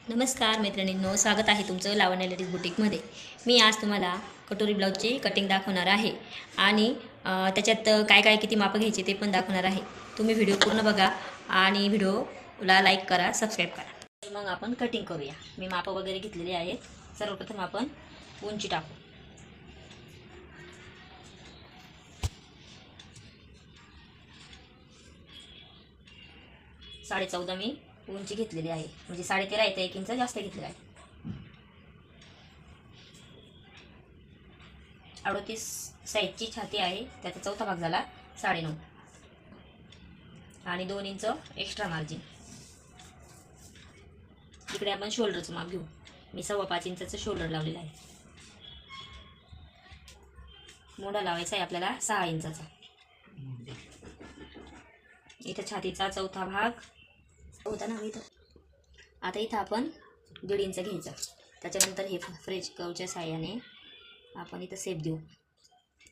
नमस्कार मैत्रिणींनो, स्वागत आहे तुमचं लावण्या लेडीज बुटीकमध्ये। मी आज तुम्हाला कटोरी ब्लाऊजची कटिंग दाखवणार आहे आणि त्याच्यात काय काय किती मापं घ्यायचे ते पण दाखवणार आहे। तुम्ही व्हिडिओ पूर्ण बघा आणि व्हिडिओला लाईक करा, सबस्क्राईब करा। तर मग आपण कटिंग करूया। मी मापं वगैरे घेतलेली आहेत। सर्वप्रथम आपण उंची टाकू। साडे 14 मी उंची घेतलेली आहे, म्हणजे 13.5 आहे, 1 इंच जास्त घेतलेला आहे। 38 साईजची छाती आहे, त्याचा चौथा भाग झाला 9.5 आणि 2 इंच एक्स्ट्रा मार्जिन। इकडे आपण शोल्डरचं माप घेऊ। मी 5.25 इंचाचं शोल्डर लावलेलं आहे। मोढा लावायचा आहे आपल्याला 6 इंचाचा। इथं छातीचा चौथा भाग होता ना इथं। आता इथं आपण 1.5 इंच घ्यायचं। त्याच्यानंतर हे फ्रेंच कर्वच्या साहाय्याने आपण इथं शेप देऊ।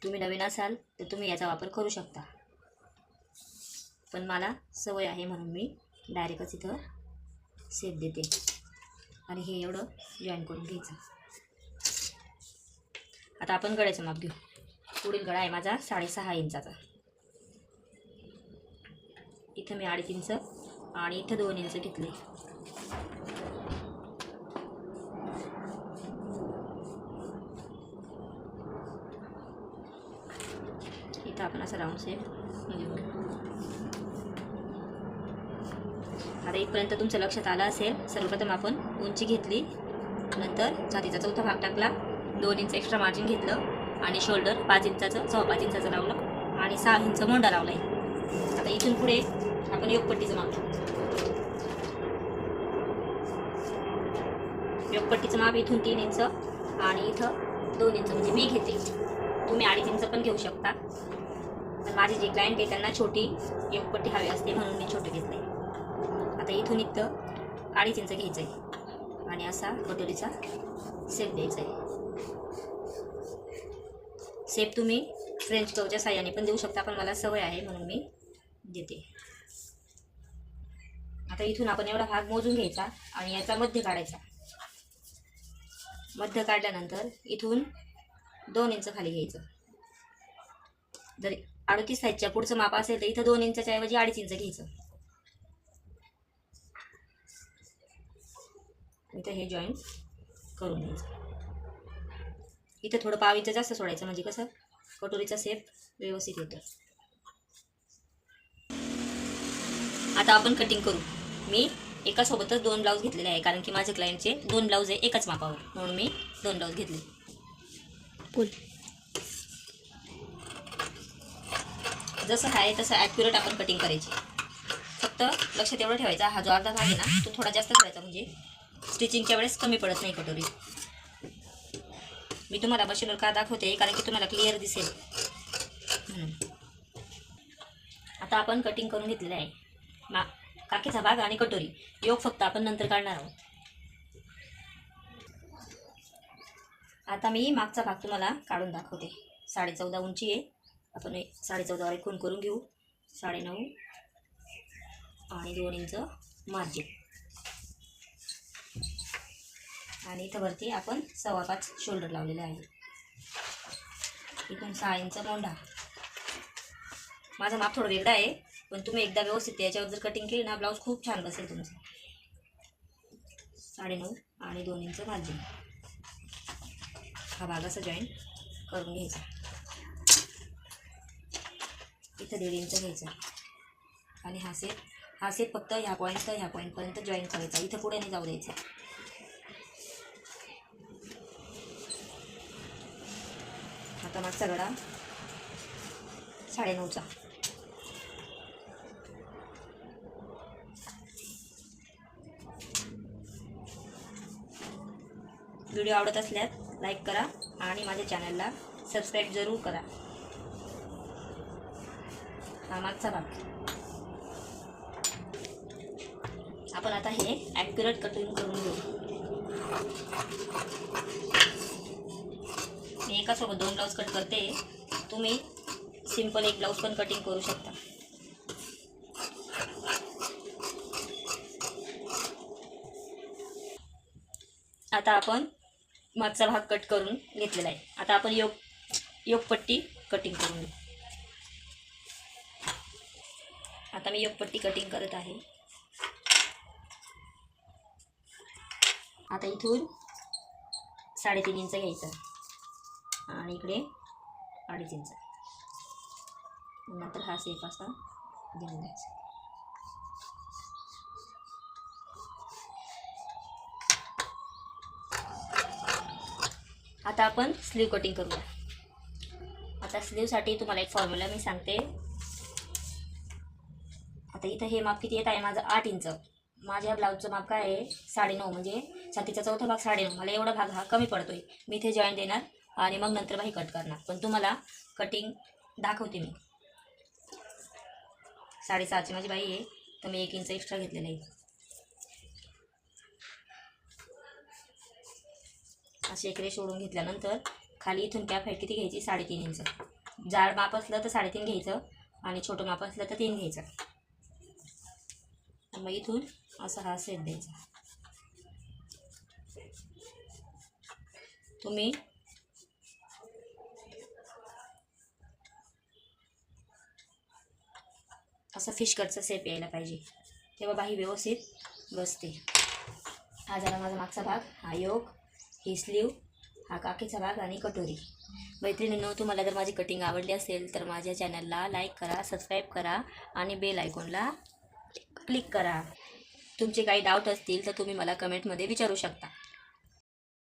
तुम्ही नवीन असाल तर तुम्ही याचा वापर करू शकता, पण मला सवय आहे म्हणून मी डायरेक्टच इथं शेप देते आणि हे एवढं जॉईन करून घ्यायचं। आता आपण गळ्याचं माप घेऊ। पुढील गळा आहे माझा 6.5 इंचाचा। इथं मी 2.5 इंच आणि इथं 2 इंच घेतले। इथं आपण असं राऊंड शेप घेऊ। आता इथपर्यंत तुमच्या लक्षात आलं असेल। सर्वप्रथम आपण उंची घेतली, नंतर छातीचा चौथा भाग टाकला, 2 इंच एक्स्ट्रा मार्जिन घेतलं आणि शोल्डर 5 इंचाचं 5.25 इंचाचं लावलं आणि 6 इंच मोंडा लावला आहे। आता इथून पुढे आपण योगपट्टीचं माप घेऊ। योगपट्टीचं माप इथून 3 इंच आणि इथं 2 इंच, म्हणजे मी घेते। तुम्ही 2.5 इंच पण घेऊ शकता, पण माझे जे क्लायंट आहे त्यांना छोटी योगपट्टी हवी असते म्हणून मी छोटी घेतली। आता इथून इथं 2.5 इंच घ्यायचं आहे आणि असा कटोरीचा शेप द्यायचा आहे। शेप तुम्ही फ्रेंच कर्वच्या साहाय्याने पण देऊ शकता, पण मला सवय आहे म्हणून मी देते। आता इथून आपण एवढा भाग मोजून घ्यायचा आणि याचा मध्य काढायचा। मध्य काढल्यानंतर इथून 2 इंच खाली घ्यायचं। जर 38 साईजच्या पुढचं माप असेल तर इथं 2 इंचच्या ऐवजी 2.5 इंच घ्यायचं। इथं हे जॉईंट करून घ्यायचं। इथं थोडं 1/2 इंच जास्त सोडायचं, म्हणजे कसं कटोरीचा शेप व्यवस्थित येतो। आता आपण कटिंग करू। मी एका सोबतच 2 ब्लाऊज घेतलेले आहे, कारण की माझे क्लायंटचे 2 ब्लाऊज आहे एकाच मापावर, म्हणून मी 2 ब्लाऊज घेतले। जसं आहे तसं ॲक्युरेट आपण कटिंग करायची। फक्त लक्षात एवढं ठेवायचा, हा जो अर्धा भाग आहे ना तो थोडा जास्त ठेवायचा, म्हणजे स्टिचिंगच्या वेळेस कमी पडत नाही कटोरी। मी तुम्हाला मशीनवर का दाखवते, कारण की तुम्हाला क्लिअर दिसेल। आता आपण कटिंग करून घेतलेलं आहे काकीचा भाग आणि कटोरी। योग फक्त आपण नंतर काढणार आहोत। आता मी मागचा भाग तुम्हाला काढून दाखवते। 14.5 उंची आहे, आपण 14.5 वर खूण करून घेऊ। 9.5 आणि 2 इंच मार्जिन आणि इथं वरती आपण 5.25 शोल्डर लावलेलं आहे। इथून 6 इंच मोंढा। माझा माप थोडं वेगळा आहे, पण तुम्ही एकदा व्यवस्थित याच्यावर जर कटिंग केली ना, ब्लाऊज खूप छान बसेल तुमचं। 9.5 आणि 2 इंच मार्जिन। हा भाग असा जॉईन करून घ्यायचा। इथं 1.5 इंच घ्यायचा आणि हा सेट फक्त ह्या पॉईंटपर्यंत जॉईन करायचा। इथं पुढे नाही जाऊ द्यायचं। आता मागचा गळा 9.5चा। व्हिडिओ आवडत असल्यास लाईक करा आणि माझ्या चॅनलला सबस्क्राईब जरूर करा। हा मागचा भाग। आपण आता हे ॲक्युरेट कटिंग करून घेऊ। मी एकासोबत 2 ब्लाऊज कट करते, तुम्ही सिंपल एक ब्लाऊज पण कटिंग करू शकता। आता आपण मागचा भाग कट करून घेतलेला आहे. आता आपण योगपट्टी कटिंग करून घेऊ. आता मी योगपट्टी कटिंग करत आहे. आता इथून 3.5 इंच घ्यायचं आणि इकडे 2.5 इंच, नंतर हा सेप असा घेऊन घ्यायचा. आता आपण स्लीव कटिंग करूया. आता स्लीवसाठी तुम्हाला एक फॉर्म्युला मी सांगते. आता इथं हे माप किती येत आहे माझं 8 इंच. माझ्या ब्लाऊजचं माप काय आहे 9.5, म्हणजे छातीचा चौथा भाग 9.5. मला एवढा भाग हा कमी पडतोय. मी इथे जॉईन देणार आणि मग नंतर बाही कट करणार. पण तुम्हाला कटिंग दाखवते मी. 6.5ची माझी बाही आहे, तर मी 1 इंच एक्स्ट्रा घेतलेलं आहे. असे एक रेष ओढून घेतल्यानंतर खाली इथून कॅप हाईट किती घ्यायची 3.5 इंच. जाड माप असलं तर 3.5 घ्यायचं आणि छोटं माप असलं तर 3 घ्यायचं. मग इथून असा हा सेट द्यायचा. तुम्ही असं फिश कटचा सेप यायला पाहिजे, तेव्हा बाही व्यवस्थित बसते. हा झाला माझा मागचा भाग, हा योक, ही स्लीव, हा काकीचा भाग आणि कटोरी. मैत्रिणींनो, तुम्हाला जर माझी कटिंग आवडली असेल तर माझ्या चॅनलला लाईक करा, सबस्क्राईब करा आणि बेल आयकॉनला क्लिक करा. तुमचे काही डाऊट असतील तर तुम्ही मला कमेंटमध्ये विचारू शकता.